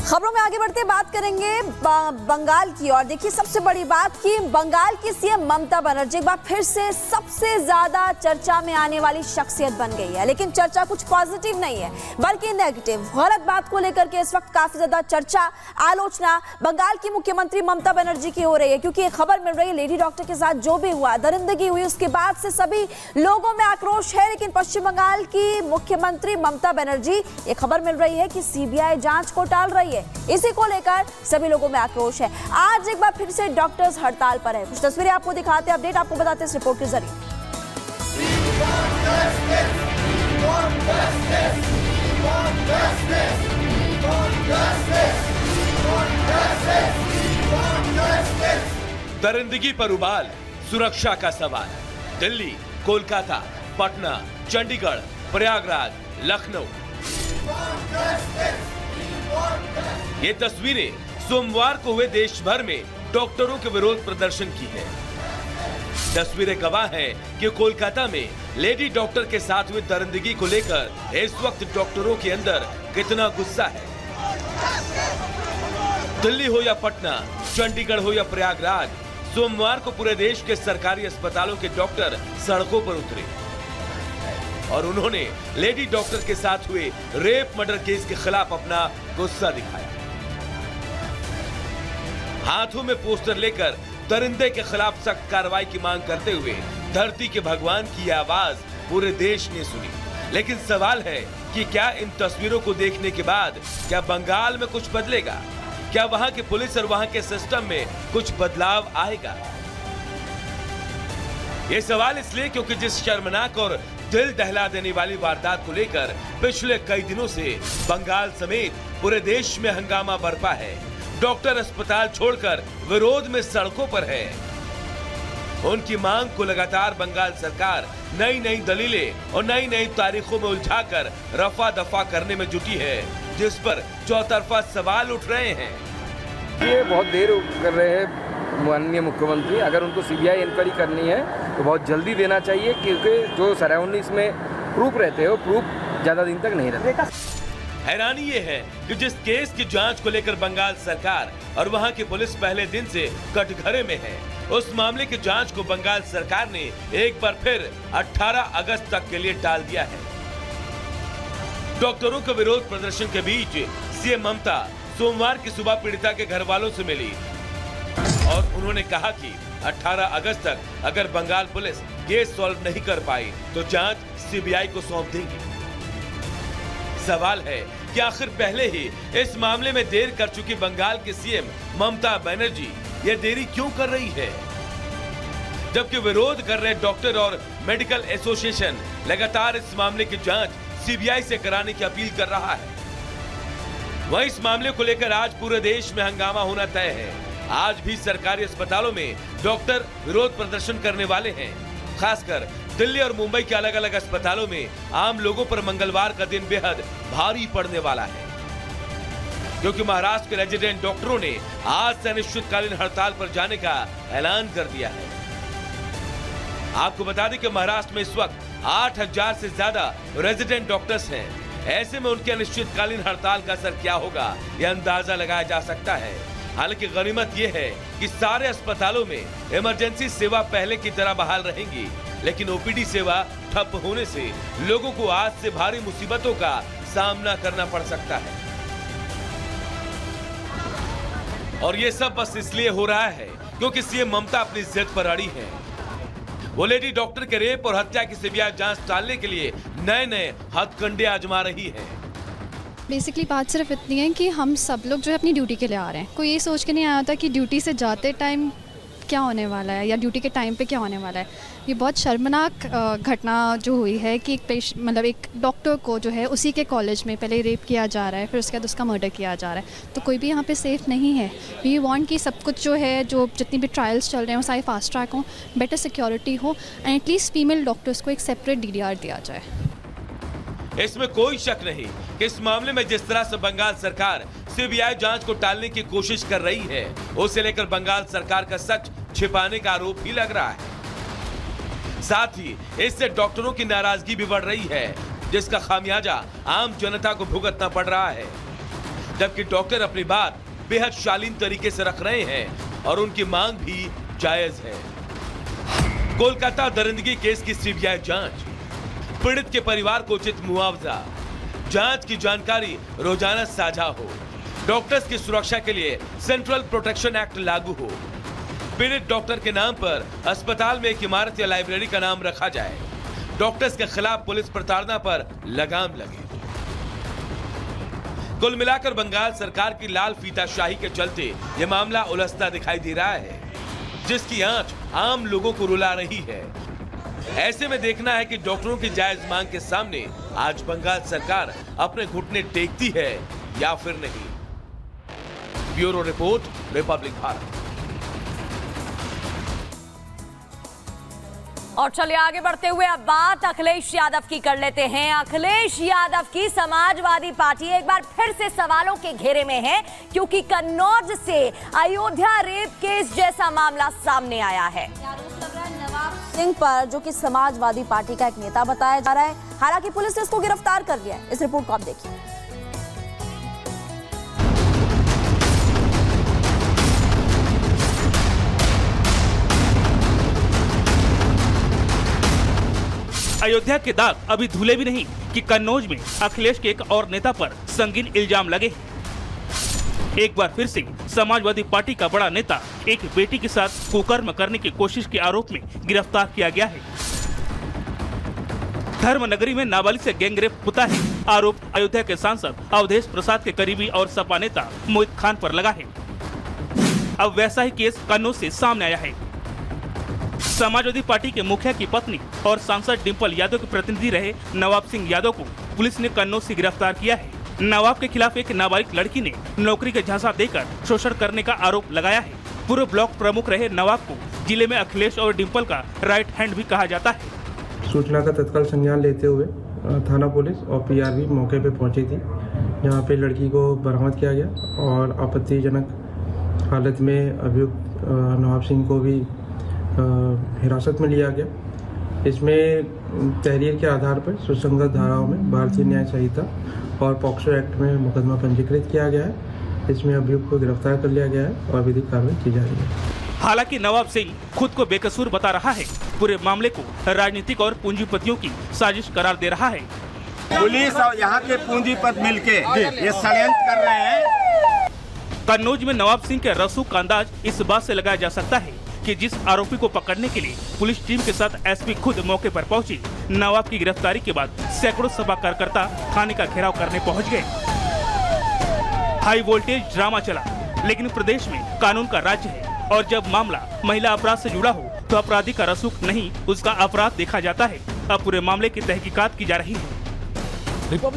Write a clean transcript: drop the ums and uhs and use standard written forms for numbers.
खबरों में आगे बढ़ते बात करेंगे बंगाल की। और देखिए सबसे बड़ी बात कि बंगाल की सीएम ममता बनर्जी एक बार फिर से सबसे ज्यादा चर्चा में आने वाली शख्सियत बन गई है। लेकिन चर्चा कुछ पॉजिटिव नहीं है बल्कि नेगेटिव। गलत बात को लेकर के इस वक्त काफी ज्यादा चर्चा आलोचना बंगाल की मुख्यमंत्री ममता बनर्जी की हो रही है, क्योंकि एक खबर मिल रही है लेडी डॉक्टर के साथ जो भी हुआ, दरिंदगी हुई, उसके बाद से सभी लोगों में आक्रोश है। लेकिन पश्चिम बंगाल की मुख्यमंत्री ममता बनर्जी ये खबर मिल रही है कि सीबीआई जांच को टाल रही है। इसी को लेकर सभी लोगों में आक्रोश है। आज एक बार फिर से डॉक्टर्स हड़ताल पर है। कुछ तस्वीरें आपको दिखाते हैं, अपडेट आपको बताते हैं इस रिपोर्ट के जरिए। दरिंदगी पर उबाल, सुरक्षा का सवाल। दिल्ली, कोलकाता, पटना, चंडीगढ़, प्रयागराज, लखनऊ। ये तस्वीरें सोमवार को हुए देश भर में डॉक्टरों के विरोध प्रदर्शन की है। तस्वीरें गवाह हैं कि कोलकाता में लेडी डॉक्टर के साथ हुई दरिंदगी को लेकर इस वक्त डॉक्टरों के अंदर कितना गुस्सा है। दिल्ली हो या पटना, चंडीगढ़ हो या प्रयागराज, सोमवार को पूरे देश के सरकारी अस्पतालों के डॉक्टर सड़कों पर उतरे और उन्होंने लेडी डॉक्टर के साथ हुए रेप मर्डर केस के खिलाफ अपना गुस्सा दिखाया। हाथों में पोस्टर लेकर दरिंदे के खिलाफ सख्त कार्रवाई की मांग करते हुए धरती के भगवान की आवाज पूरे देश ने सुनी। लेकिन सवाल है कि क्या इन तस्वीरों को देखने के बाद क्या बंगाल में कुछ बदलेगा? क्या वहां की पुलिस और वहां के सिस्टम में कुछ बदलाव आएगा? ये सवाल इसलिए क्योंकि जिस शर्मनाक और दिल दहला देने वाली वारदात को लेकर पिछले कई दिनों से बंगाल समेत पूरे देश में हंगामा बरपा है। डॉक्टर अस्पताल छोड़कर विरोध में सड़कों पर है। उनकी मांग को लगातार बंगाल सरकार नई नई दलीलें और नई नई तारीखों में उलझाकर रफा दफा करने में जुटी है, जिस पर चौतरफा सवाल उठ रहे हैं। ये बहुत देर कर रहे हैं माननीय मुख्यमंत्री। अगर उनको सीबीआई इंक्वायरी करनी है तो बहुत जल्दी देना चाहिए, क्योंकि जो सराउंडिंग्स में प्रूफ रहते हैं वो प्रूफ ज्यादा दिन तक नहीं रहते। हैरानी ये है कि जिस केस की जांच को लेकर बंगाल सरकार और वहां की पुलिस पहले दिन से कटघरे में है, उस मामले की जांच को बंगाल सरकार ने एक बार फिर 18 अगस्त तक के लिए टाल दिया है। डॉक्टरों के विरोध प्रदर्शन के बीच सीएम ममता सोमवार की सुबह पीड़िता के घर वालों से मिली और उन्होंने कहा कि 18 अगस्त तक अगर बंगाल पुलिस केस सॉल्व नहीं कर पाई तो जांच सीबीआई को सौंप देंगी। सवाल है कि आखिर पहले ही इस मामले में देर कर चुकी बंगाल की सीएम ममता बनर्जी ये देरी क्यों कर रही है, जबकि विरोध कर रहे डॉक्टर और मेडिकल एसोसिएशन लगातार इस मामले की जांच सीबीआई से कराने की अपील कर रहा है। वहीं इस मामले को लेकर आज पूरे देश में हंगामा होना तय है। आज भी सरकारी अस्पतालों में डॉक्टर विरोध प्रदर्शन करने वाले हैं। खासकर दिल्ली और मुंबई के अलग अलग अस्पतालों में आम लोगों पर मंगलवार का दिन बेहद भारी पड़ने वाला है, क्योंकि महाराष्ट्र के रेजिडेंट डॉक्टरों ने आज से अनिश्चितकालीन हड़ताल पर जाने का ऐलान कर दिया है। आपको बता दें कि महाराष्ट्र में इस वक्त 8000 से ज्यादा रेजिडेंट डॉक्टर्स हैं। ऐसे में उनकी अनिश्चितकालीन हड़ताल का असर क्या होगा, यह अंदाजा लगाया जा सकता है। हालांकि गनीमत यह है कि सारे अस्पतालों में इमरजेंसी सेवा पहले की तरह बहाल रहेंगी, लेकिन ओपीडी सेवा ठप होने से लोगों को आज से भारी मुसीबतों का सामना करना पड़ सकता है। और ये सब बस इसलिए हो रहा है क्योंकि सीएम ममता अपनी जिद पर अड़ी है। वो लेडी डॉक्टर के रेप और हत्या की सीबीआई जांच टालने के लिए नए नए हथकंडे आजमा रही है। बेसिकली बात सिर्फ इतनी है कि हम सब लोग जो है अपनी ड्यूटी के लिए आ रहे हैं। कोई ये सोच के नहीं आया था कि ड्यूटी से जाते टाइम क्या होने वाला है या ड्यूटी के टाइम पे क्या होने वाला है। ये बहुत शर्मनाक घटना जो हुई है कि एक डॉक्टर को जो है उसी के कॉलेज में पहले रेप किया जा रहा है, फिर उसके बाद उसका मर्डर किया जा रहा है। तो कोई भी यहाँ पे सेफ़ नहीं है। वी वांट कि सब कुछ जो है, जो जितनी भी ट्रायल्स चल रहे हैं वो सारे फास्ट ट्रैक हों, बेटर सिक्योरिटी हो एंड एटलीस्ट फीमेल डॉक्टर्स को एक सेपरेट DDR दिया जाए। इसमें कोई शक नहीं कि इस मामले में जिस तरह से बंगाल सरकार सीबीआई जांच को टालने की कोशिश कर रही है, उसे लेकर बंगाल सरकार का सच छिपाने का आरोप भी लग रहा है। साथ ही इससे डॉक्टरों की नाराजगी भी बढ़ रही है, जिसका खामियाजा आम जनता को भुगतना पड़ रहा है। जबकि डॉक्टर अपनी बात बेहद शालीन तरीके से रख रहे हैं और उनकी मांग भी जायज है। कोलकाता दरिंदगी केस की सीबीआई जांच, पीड़ित के परिवार को उचित मुआवजा, जांच की जानकारी रोजाना साझा हो, डॉक्टर्स की सुरक्षा के लिए सेंट्रल प्रोटेक्शन एक्ट लागू हो, पीड़ित डॉक्टर के नाम पर अस्पताल में एक इमारत या लाइब्रेरी का नाम रखा जाए, डॉक्टर्स के खिलाफ पुलिस प्रताड़ना पर लगाम लगे। कुल मिलाकर बंगाल सरकार की लाल फीताशाही के चलते यह मामला उलझता दिखाई दे रहा है, जिसकी आंच आम लोगों को रुला रही है। ऐसे में देखना है कि डॉक्टरों की जायज मांग के सामने आज बंगाल सरकार अपने घुटने टेकती है या फिर नहीं। Bureau report, Republic Bharat. और चलिए आगे बढ़ते हुए अब बात अखिलेश यादव की कर लेते हैं। अखिलेश यादव की समाजवादी पार्टी एक बार फिर से सवालों के घेरे में है, क्योंकि कन्नौज से अयोध्या रेप केस जैसा मामला सामने आया है। आरोप लग रहा है नवाब सिंह पर, जो कि समाजवादी पार्टी का एक नेता बताया जा रहा है। हालांकि पुलिस ने इसको गिरफ्तार कर लिया है। इस रिपोर्ट को आप देखिए। अयोध्या के दाग अभी धुले भी नहीं कि कन्नौज में अखिलेश के एक और नेता पर संगीन इल्जाम लगे। एक बार फिर से समाजवादी पार्टी का बड़ा नेता एक बेटी के साथ कुकर्म करने की कोशिश के आरोप में गिरफ्तार किया गया है। धर्मनगरी में नाबालिग से गैंगरेप होता है। आरोप अयोध्या के सांसद अवधेश प्रसाद के करीबी और सपा नेता मोहित खान पर लगा है। अब वैसा ही केस कन्नौज से सामने आया है। समाजवादी पार्टी के मुखिया की पत्नी और सांसद डिंपल यादव के प्रतिनिधि रहे नवाब सिंह यादव को पुलिस ने कन्नौज से गिरफ्तार किया है। नवाब के खिलाफ एक नाबालिग लड़की ने नौकरी का झांसा देकर शोषण करने का आरोप लगाया है। पूर्व ब्लॉक प्रमुख रहे नवाब को जिले में अखिलेश और डिंपल का राइट हैंड भी कहा जाता है। सूचना का तत्काल संज्ञान लेते हुए थाना पुलिस और पीआरबी मौके पर पहुंची थी, जहां पे लड़की को बरामद किया गया और आपत्तिजनक हालत में अभियुक्त नवाब सिंह को भी हिरासत में लिया गया। इसमें तहरीर के आधार पर सुसंगत धाराओं में भारतीय न्याय संहिता और पॉक्सो एक्ट में मुकदमा पंजीकृत किया गया है। इसमें अभियुक्त को गिरफ्तार कर लिया गया है और विधिक कार्रवाई की जा रही है। हालांकि नवाब सिंह खुद को बेकसूर बता रहा है। पूरे मामले को राजनीतिक और पूंजीपतियों की साजिश करार दे रहा है। पुलिस और यहाँ के पूंजीपति मिलके ये षड्यंत्र कर रहे हैं। कन्नौज में नवाब सिंह के रसूख का अंदाज इस बात से लगाया जा सकता है कि जिस आरोपी को पकड़ने के लिए पुलिस टीम के साथ एसपी खुद मौके पर पहुंची, नवाब की गिरफ्तारी के बाद सैकड़ों सपा कार्यकर्ता थाने का घेराव करने पहुंच गए। हाई वोल्टेज ड्रामा चला, लेकिन प्रदेश में कानून का राज्य है और जब मामला महिला अपराध से जुड़ा हो तो अपराधी का रसूख नहीं, उसका अपराध देखा जाता है। अब पूरे मामले की तहकीकात की जा रही है।